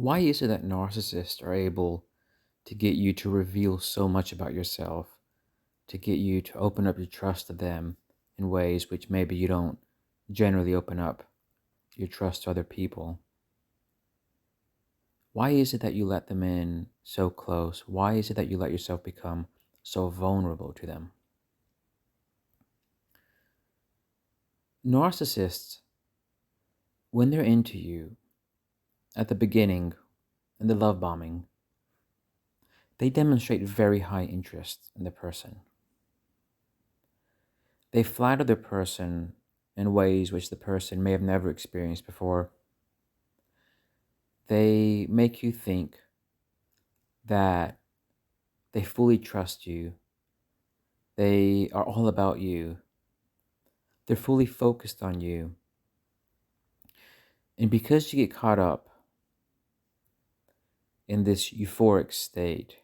Why is it that narcissists are able to get you to reveal so much about yourself, to get you to open up your trust to them in ways which maybe you don't generally open up your trust to other people? Why is it that you let them in so close? Why is it that you let yourself become so vulnerable to them? Narcissists, when they're into you at the beginning in the love bombing, they demonstrate very high interest in the person. They flatter the person in ways which the person may have never experienced before. They make you think that they fully trust you. They are all about you. They're fully focused on you. And because you get caught up in this euphoric state,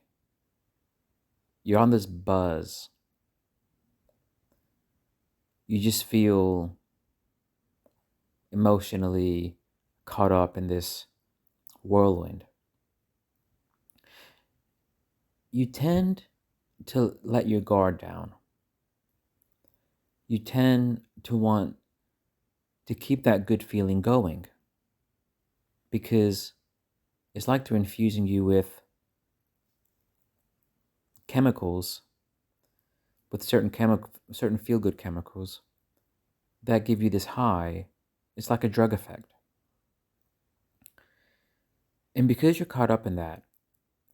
you're on this buzz, you just feel emotionally caught up in this whirlwind. You tend to let your guard down. You tend to want to keep that good feeling going because it's like they're infusing you with chemicals, with certain feel-good chemicals that give you this high. It's like a drug effect. And because you're caught up in that,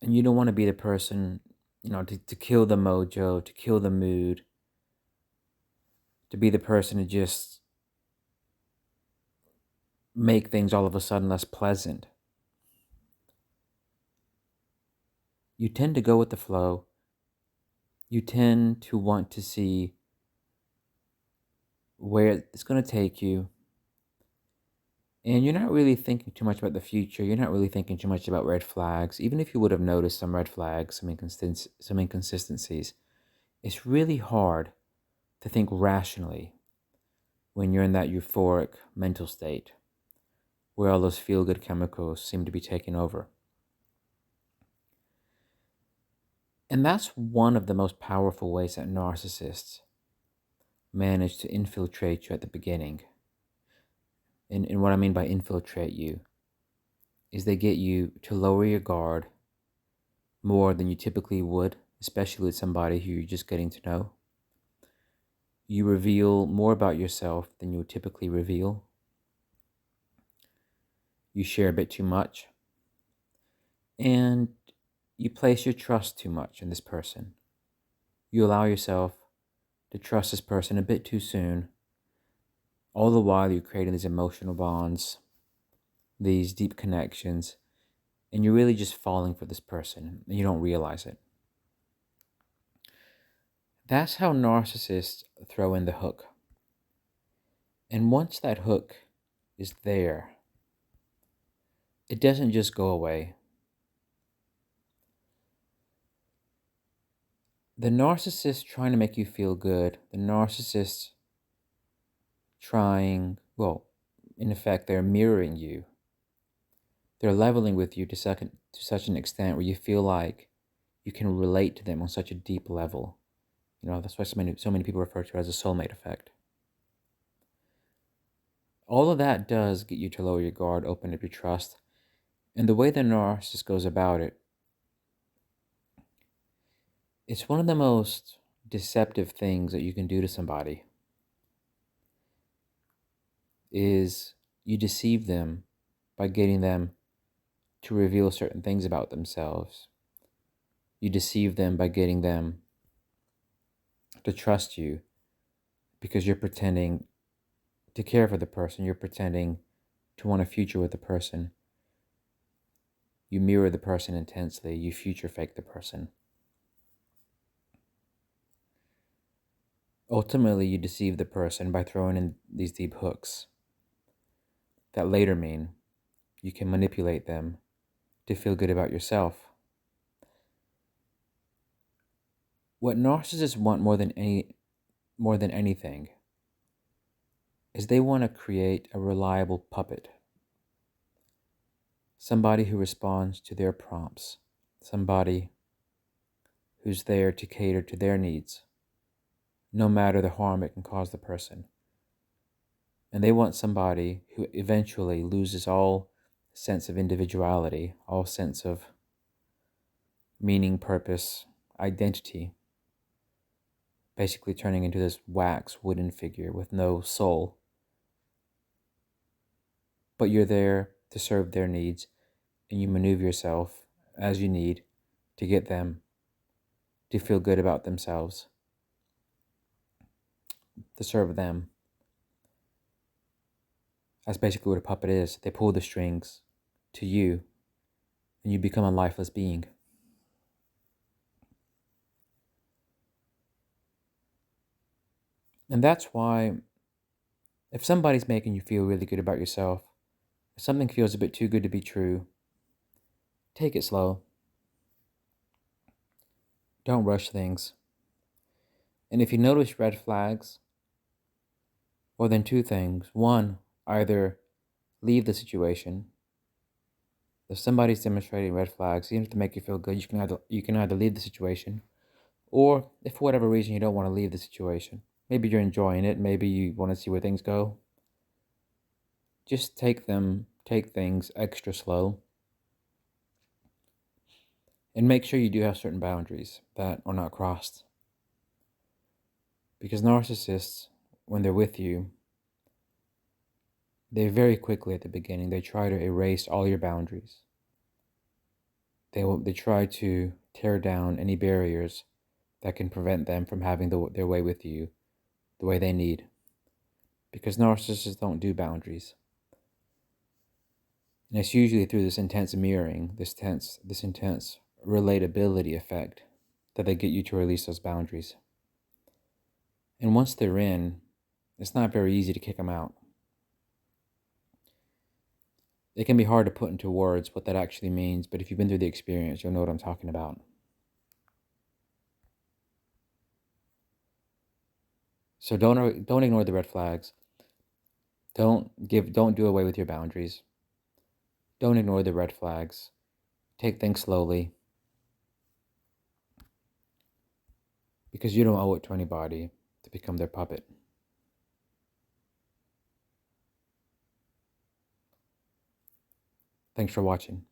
and you don't want to be the person, to kill the mojo, to kill the mood, to be the person to just make things all of a sudden less pleasant. You tend to go with the flow. You tend to want to see where it's going to take you. And you're not really thinking too much about the future. You're not really thinking too much about red flags. Even if you would have noticed some red flags, some inconsistencies, it's really hard to think rationally when you're in that euphoric mental state where all those feel-good chemicals seem to be taking over. And that's one of the most powerful ways that narcissists manage to infiltrate you at the beginning. And what I mean by infiltrate you is they get you to lower your guard more than you typically would, especially with somebody who you're just getting to know. You reveal more about yourself than you would typically reveal. You share a bit too much. And you place your trust too much in this person. You allow yourself to trust this person a bit too soon. All the while you're creating these emotional bonds, these deep connections, and you're really just falling for this person and you don't realize it. That's how narcissists throw in the hook. And once that hook is there, it doesn't just go away. The narcissist trying to make you feel good, the narcissist trying, well, in effect, they're mirroring you. They're leveling with you to such an extent where you feel like you can relate to them on such a deep level. That's why so many people refer to it as a soulmate effect. All of that does get you to lower your guard, open up your trust. And the way the narcissist goes about it, it's one of the most deceptive things that you can do to somebody is you deceive them by getting them to reveal certain things about themselves. You deceive them by getting them to trust you because you're pretending to care for the person. You're pretending to want a future with the person. You mirror the person intensely. You future fake the person. Ultimately, you deceive the person by throwing in these deep hooks that later mean you can manipulate them to feel good about yourself. What narcissists want more than anything is they want to create a reliable puppet. somebody who responds to their prompts, somebody who's there to cater to their needs, no matter the harm it can cause the person. And they want somebody who eventually loses all sense of individuality, all sense of meaning, purpose, identity, basically turning into this wax wooden figure with no soul. But you're there to serve their needs, and you maneuver yourself as you need to get them to feel good about themselves, to serve them. That's basically what a puppet is. They pull the strings to you, and you become a lifeless being. And that's why, if somebody's making you feel really good about yourself, if something feels a bit too good to be true, take it slow. Don't rush things. And if you notice red flags, well, then two things. One, either leave the situation. If somebody's demonstrating red flags, even if to make you feel good, you can either leave the situation, or if for whatever reason you don't want to leave the situation, maybe you're enjoying it, maybe you want to see where things go, just take things extra slow, and make sure you do have certain boundaries that are not crossed. Because narcissists, when they're with you, they very quickly at the beginning, they try to erase all your boundaries. They try to tear down any barriers that can prevent them from having their way with you the way they need. Because narcissists don't do boundaries. And it's usually through this intense mirroring, this intense relatability effect, that they get you to release those boundaries. And once they're in, it's not very easy to kick them out. It can be hard to put into words what that actually means, but if you've been through the experience, you'll know what I'm talking about. So don't ignore the red flags. Don't do away with your boundaries. Don't ignore the red flags. Take things slowly, because you don't owe it to anybody to become their puppet. Thanks for watching.